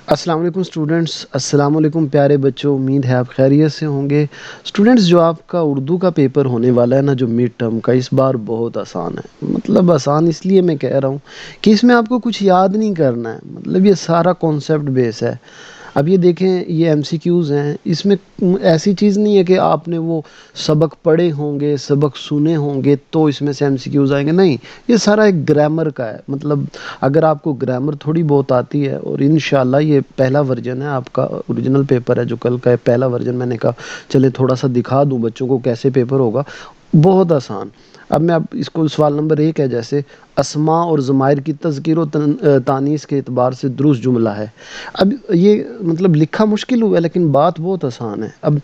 السلام علیکم اسٹوڈنٹس، السلام علیکم پیارے بچوں، امید ہے آپ خیریت سے ہوں گے۔ اسٹوڈنٹس، جو آپ کا اردو کا پیپر ہونے والا ہے نا، جو مڈ ٹرم کا، اس بار بہت آسان ہے۔ مطلب آسان اس لیے میں کہہ رہا ہوں کہ اس میں آپ کو کچھ یاد نہیں کرنا ہے، مطلب یہ سارا کانسیپٹ بیس ہے۔ اب یہ دیکھیں، یہ ایم سی کیوز ہیں، اس میں ایسی چیز نہیں ہے کہ آپ نے وہ سبق پڑھے ہوں گے، سبق سنے ہوں گے تو اس میں سے ایم سی کیوز آئیں گے، نہیں۔ یہ سارا ایک گرامر کا ہے، مطلب اگر آپ کو گرامر تھوڑی بہت آتی ہے، اور انشاءاللہ یہ پہلا ورژن ہے آپ کا، اوریجنل پیپر ہے جو کل کا ہے، پہلا ورژن میں نے کہا چلے تھوڑا سا دکھا دوں بچوں کو کیسے پیپر ہوگا، بہت آسان۔ اب میں اس کو سوال نمبر 1 ہے، جیسے اسماء اور ضمائر کی تذکیر و تانیث کے اعتبار سے درست جملہ ہے۔ اب یہ مطلب لکھا مشکل ہوا ہے لیکن بات بہت آسان ہے۔ اب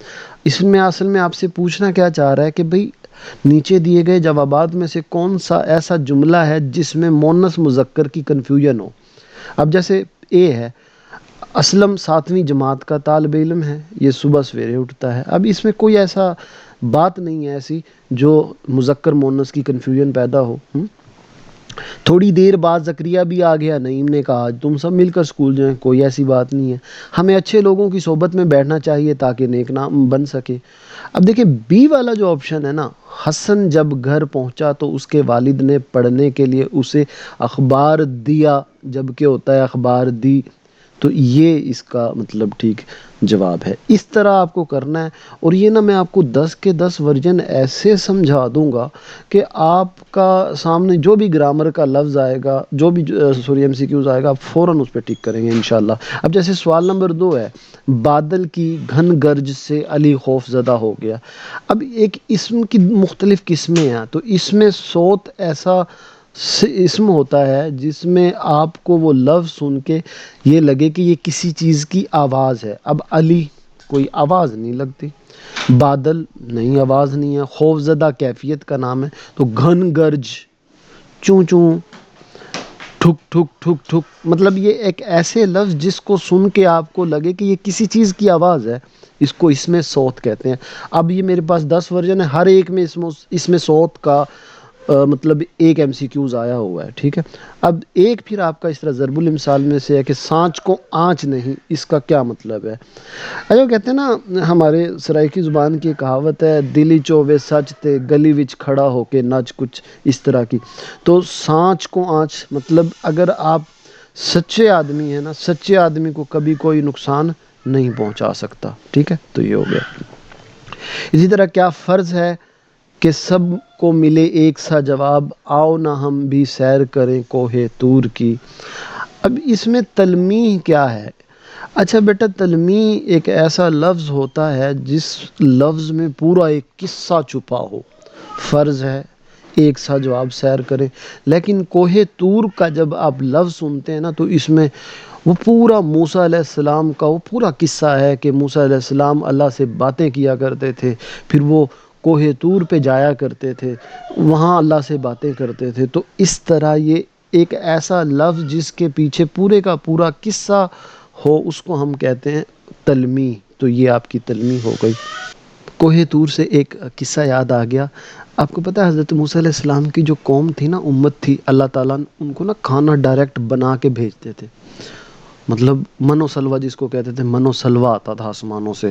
اس میں اصل میں آپ سے پوچھنا کیا چاہ رہا ہے کہ بھئی نیچے دیے گئے جوابات میں سے کون سا ایسا جملہ ہے جس میں مؤنث مذکر کی کنفیوژن ہو۔ اب جیسے اے ہے، اسلم 7ویں جماعت کا طالب علم ہے، یہ صبح سویرے اٹھتا ہے۔ اب اس میں کوئی ایسا بات نہیں ہے ایسی جو مذکر مؤنث کی کنفیوژن پیدا ہو۔ تھوڑی دیر بعد زکریا بھی آ گیا، نعیم نے کہا آج تم سب مل کر اسکول جائیں، کوئی ایسی بات نہیں ہے۔ ہمیں اچھے لوگوں کی صحبت میں بیٹھنا چاہیے تاکہ نیک نام بن سکے۔ اب دیکھیں بی والا جو آپشن ہے نا، حسن جب گھر پہنچا تو اس کے والد نے پڑھنے کے لیے اسے اخبار دیا، جبکہ ہوتا ہے اخبار دی، تو یہ اس کا مطلب ٹھیک جواب ہے۔ اس طرح آپ کو کرنا ہے، اور یہ نا میں آپ کو 10 کے 10 ورژن ایسے سمجھا دوں گا کہ آپ کا سامنے جو بھی گرامر کا لفظ آئے گا، جو بھی ایم سی کیوز آئے گا، آپ فوراً اس پہ ٹک کریں گے انشاءاللہ۔ اب جیسے سوال نمبر 2 ہے، بادل کی گھن گرج سے علی خوف زدہ ہو گیا۔ اب ایک اسم کی مختلف قسمیں ہیں، تو اس میں صوت ایسا اسم ہوتا ہے جس میں آپ کو وہ لفظ سن کے یہ لگے کہ یہ کسی چیز کی آواز ہے۔ اب علی کوئی آواز نہیں لگتی، بادل نہیں، آواز نہیں ہے، خوف زدہ کیفیت کا نام ہے، تو گھن گرج، چوں چوں، ٹھک ٹھک ٹھک ٹھک، مطلب یہ ایک ایسے لفظ جس کو سن کے آپ کو لگے کہ یہ کسی چیز کی آواز ہے، اس کو اس میں صوت کہتے ہیں۔ اب یہ میرے پاس 10 ورژن ہے، ہر ایک میں اس میں صوت کا مطلب ایک ایم سی کیوز آیا ہوا ہے، ٹھیک ہے۔ اب ایک پھر آپ کا اس طرح ضرب الامثال میں سے ہے کہ سانچ کو آنچ نہیں، اس کا کیا مطلب ہے؟ ایو کہتے ہیں نا، ہمارے سرائیکی زبان کی کہاوت ہے، دلی چووے سچ تے گلی وچ کھڑا ہو کے نچ، کچھ اس طرح کی۔ تو سانچ کو آنچ مطلب اگر آپ سچے آدمی ہیں نا، سچے آدمی کو کبھی کوئی نقصان نہیں پہنچا سکتا، ٹھیک ہے، تو یہ ہو گیا۔ اسی طرح کیا فرض ہے کہ سب کو ملے ایک سا جواب، آؤ نہ ہم بھی سیر کریں کوہ طور کی۔ اب اس میں تلمیح کیا ہے؟ اچھا بیٹا، تلمیح ایک ایسا لفظ ہوتا ہے جس لفظ میں پورا ایک قصہ چھپا ہو۔ فرض ہے ایک سا جواب سیر کریں، لیکن کوہ طور کا جب آپ لفظ سنتے ہیں نا، تو اس میں وہ پورا موسیٰ علیہ السلام کا وہ پورا قصہ ہے کہ موسیٰ علیہ السلام اللہ سے باتیں کیا کرتے تھے، پھر وہ کوہ طور پہ جایا کرتے تھے، وہاں اللہ سے باتیں کرتے تھے۔ تو اس طرح یہ ایک ایسا لفظ جس کے پیچھے پورے کا پورا قصہ ہو، اس کو ہم کہتے ہیں تلمیح۔ تو یہ آپ کی تلمیح ہو گئی۔ کوہ طور سے ایک قصہ یاد آ گیا۔ آپ کو پتہ ہے حضرت موسیٰ علیہ السلام کی جو قوم تھی نا، امت تھی، اللہ تعالیٰ نے ان کو نا کھانا ڈائریکٹ بنا کے بھیجتے تھے، مطلب من و سلوہ جس کو کہتے تھے، من و سلوہ آتا تھا آسمانوں سے۔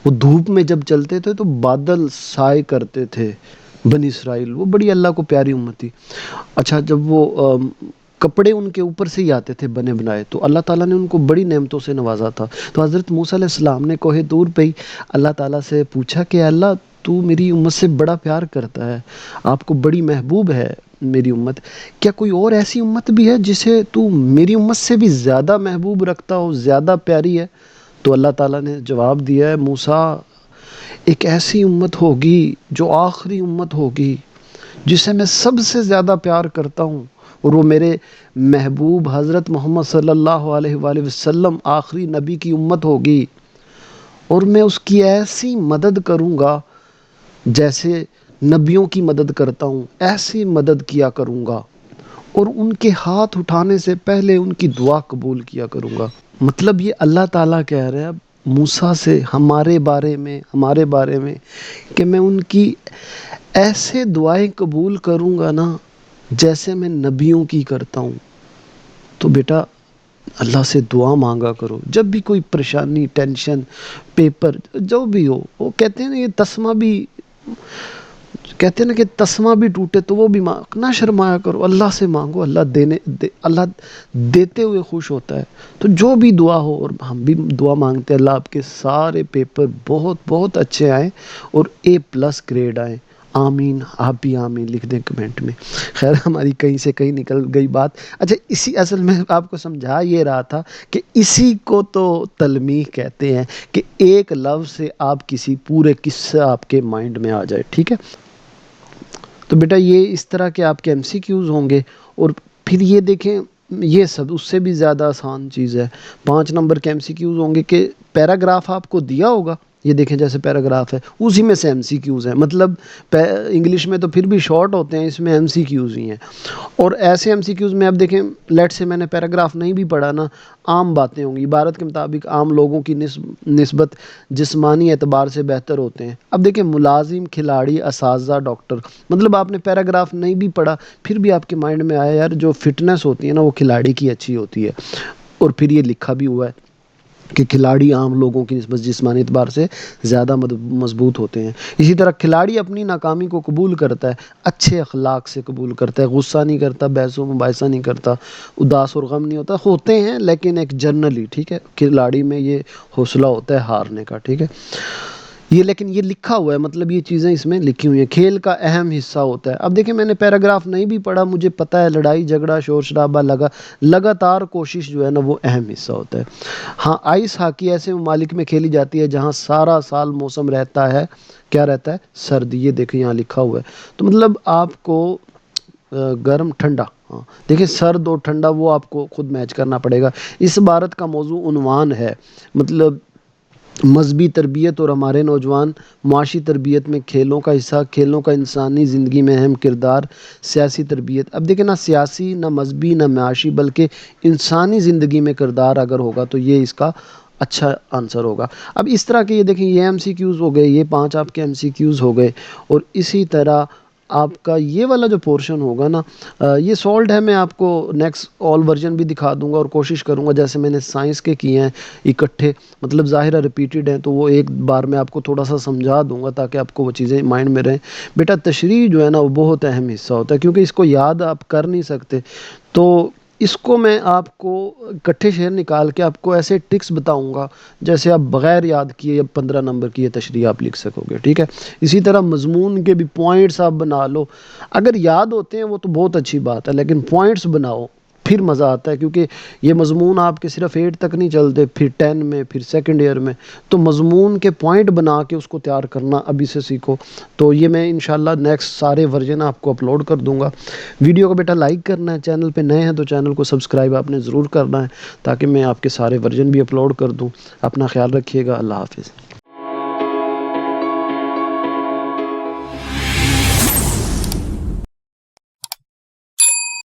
وہ دھوپ میں جب چلتے تھے تو بادل سائے کرتے تھے بنی اسرائیل، وہ بڑی اللہ کو پیاری امت تھی۔ اچھا، جب وہ کپڑے ان کے اوپر سے ہی آتے تھے بنے بنائے، تو اللہ تعالیٰ نے ان کو بڑی نعمتوں سے نوازا تھا۔ تو حضرت موسیٰ علیہ السلام نے کوہ طور پہ ہی اللہ تعالیٰ سے پوچھا کہ اللہ تو میری امت سے بڑا پیار کرتا ہے، آپ کو بڑی محبوب ہے میری امت، کیا کوئی اور ایسی امت بھی ہے جسے تو میری امت سے بھی زیادہ محبوب رکھتا ہو، زیادہ پیاری ہے؟ تو اللہ تعالیٰ نے جواب دیا ہے، موسیٰ ایک ایسی امت ہوگی جو آخری امت ہوگی جسے میں سب سے زیادہ پیار کرتا ہوں، اور وہ میرے محبوب حضرت محمد صلی اللہ علیہ وآلہ وسلم آخری نبی کی امت ہوگی، اور میں اس کی ایسی مدد کروں گا جیسے نبیوں کی مدد کرتا ہوں، ایسی مدد کیا کروں گا، اور ان کے ہاتھ اٹھانے سے پہلے ان کی دعا قبول کیا کروں گا۔ مطلب یہ اللہ تعالیٰ کہہ رہے ہیں موسیٰ سے ہمارے بارے میں کہ میں ان کی ایسے دعائیں قبول کروں گا نا جیسے میں نبیوں کی کرتا ہوں۔ تو بیٹا اللہ سے دعا مانگا کرو جب بھی کوئی پریشانی، ٹینشن، پیپر جو بھی ہو. وہ کہتے ہیں نا، یہ تسمہ بھی کہتے ہیں نا کہ تسمہ بھی ٹوٹے تو وہ بھی نہ شرمایا کرو، اللہ سے مانگو. اللہ دیتے ہوئے خوش ہوتا ہے. تو جو بھی دعا ہو، اور ہم بھی دعا مانگتے ہیں اللہ آپ کے سارے پیپر بہت بہت اچھے آئیں اور A+ گریڈ آئیں. آمین. آپ بھی آمین لکھ دیں کمنٹ میں. خیر ہماری کہیں سے کہیں نکل گئی بات. اچھا، اسی اصل میں آپ کو سمجھا یہ رہا تھا کہ اسی کو تو تلمیح کہتے ہیں، کہ ایک لفظ سے آپ کسی پورے قصہ آپ کے مائنڈ میں آ جائے. ٹھیک ہے، تو بیٹا یہ اس طرح کے آپ کے MCQs ہوں گے. اور پھر یہ دیکھیں، یہ سب اس سے بھی زیادہ آسان چیز ہے. 5 نمبر کے MCQs ہوں گے کہ پیراگراف آپ کو دیا ہوگا. یہ دیکھیں جیسے پیراگراف ہے، اسی میں سے MCQs ہیں. مطلب انگلش میں تو پھر بھی شارٹ ہوتے ہیں، اس میں MCQs ہی ہیں. اور ایسے MCQs میں اب دیکھیں، لیٹ سے میں نے پیراگراف نہیں بھی پڑھا نا، عام باتیں ہوں گی. عبارت کے مطابق عام لوگوں کی نسبت جسمانی اعتبار سے بہتر ہوتے ہیں. اب دیکھیں، ملازم، کھلاڑی، اساتذہ، ڈاکٹر. مطلب آپ نے پیراگراف نہیں بھی پڑھا، پھر بھی آپ کے مائنڈ میں آیا یار جو فٹنس ہوتی ہے نا وہ کھلاڑی کی اچھی ہوتی ہے. اور پھر یہ لکھا بھی ہوا ہے کہ کھلاڑی عام لوگوں کی نسبت جسمانی اعتبار سے زیادہ مضبوط ہوتے ہیں. اسی طرح کھلاڑی اپنی ناکامی کو قبول کرتا ہے، اچھے اخلاق سے قبول کرتا ہے، غصہ نہیں کرتا، بحث و مباحثہ نہیں کرتا، اداس اور غم نہیں ہوتا. ہوتے ہیں لیکن ایک جنرلی، ٹھیک ہے، کھلاڑی میں یہ حوصلہ ہوتا ہے ہارنے کا. ٹھیک ہے، لیکن یہ لکھا ہوا ہے، مطلب یہ چیزیں اس میں لکھی ہوئی ہیں. کھیل کا اہم حصہ ہوتا ہے. اب دیکھیں میں نے پیراگراف نہیں بھی پڑھا، مجھے پتہ ہے لڑائی جھگڑا شور شرابہ لگاتار کوشش جو ہے نا وہ اہم حصہ ہوتا ہے. ہاں، آئس ہاکی ایسے ممالک میں کھیلی جاتی ہے جہاں سارا سال موسم رہتا ہے، کیا رہتا ہے؟ سرد. یہ دیکھیں یہاں لکھا ہوا ہے. تو مطلب آپ کو گرم ٹھنڈا، ہاں دیکھیں سرد اور ٹھنڈا وہ آپ کو خود میچ کرنا پڑے گا. اس عبارت کا موضوع عنوان ہے، مطلب مذہبی تربیت اور ہمارے نوجوان معاشی تربیت میں کھیلوں کا حصہ، کھیلوں کا انسانی زندگی میں اہم کردار، سیاسی تربیت. اب دیکھیں نہ سیاسی، نہ مذہبی، نہ معاشی، بلکہ انسانی زندگی میں کردار اگر ہوگا تو یہ اس کا اچھا آنسر ہوگا. اب اس طرح کے یہ دیکھیں یہ MCQs ہو گئے، یہ 5 آپ کے MCQs ہو گئے. اور اسی طرح آپ کا یہ والا جو پورشن ہوگا نا، یہ سولڈ ہے. میں آپ کو نیکسٹ آل ورژن بھی دکھا دوں گا اور کوشش کروں گا جیسے میں نے سائنس کے کیے ہیں اکٹھے، مطلب ظاہرہ ریپیٹڈ ہیں تو وہ ایک بار میں آپ کو تھوڑا سا سمجھا دوں گا تاکہ آپ کو وہ چیزیں مائنڈ میں رہیں. بیٹا تشریح جو ہے نا وہ بہت اہم حصہ ہوتا ہے، کیونکہ اس کو یاد آپ کر نہیں سکتے. تو اس کو میں آپ کو اکٹھے شعر نکال کے آپ کو ایسے ٹرکس بتاؤں گا جیسے آپ بغیر یاد کیے 15 نمبر کی یہ تشریح آپ لکھ سکو گے. ٹھیک ہے، اسی طرح مضمون کے بھی پوائنٹس آپ بنا لو. اگر یاد ہوتے ہیں وہ تو بہت اچھی بات ہے، لیکن پوائنٹس بناؤ پھر مزہ آتا ہے. کیونکہ یہ مضمون آپ کے صرف 8 تک نہیں چلتے، پھر 10 میں، پھر سیکنڈ ایئر میں. تو مضمون کے پوائنٹ بنا کے اس کو تیار کرنا ابھی سے سیکھو. تو یہ میں انشاءاللہ نیکسٹ سارے ورژن آپ کو اپلوڈ کر دوں گا. ویڈیو کو بیٹا لائک کرنا ہے، چینل پہ نئے ہیں تو چینل کو سبسکرائب آپ نے ضرور کرنا ہے تاکہ میں آپ کے سارے ورژن بھی اپلوڈ کر دوں. اپنا خیال رکھیے گا. اللہ حافظ.